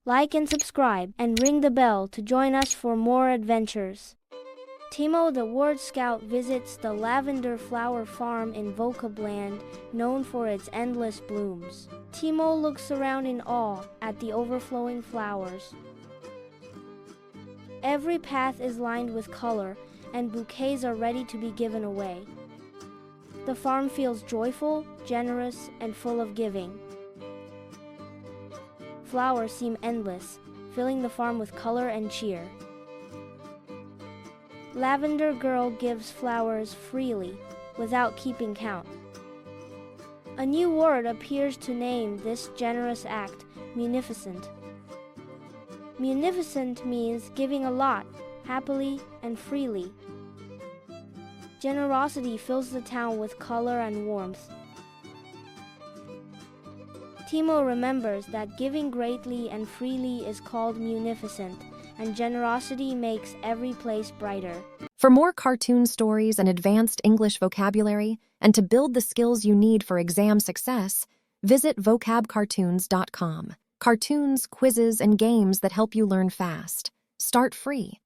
Like and subscribe, and ring the bell to join us for more adventures. Timo the Word Scout visits the Lavender Flower Farm in Vocabland, known for its endless blooms. Timo looks around in awe at the overflowing flowers. Every path is lined with color, and bouquets are ready to be given away. The farm feels joyful, generous, and full of giving. Flowers seem endless, filling the farm with color and cheer. Lavender Girl gives flowers freely, without keeping count. A new word appears to name this generous act: munificent. Munificent means giving a lot, happily and freely. Generosity fills the town with color and warmth. Timo remembers that giving greatly and freely is called munificent, and generosity makes every place brighter. For more cartoon stories and advanced English vocabulary, and to build the skills you need for exam success, visit vocabcartoons.com. Cartoons, quizzes, and games that help you learn fast. Start free.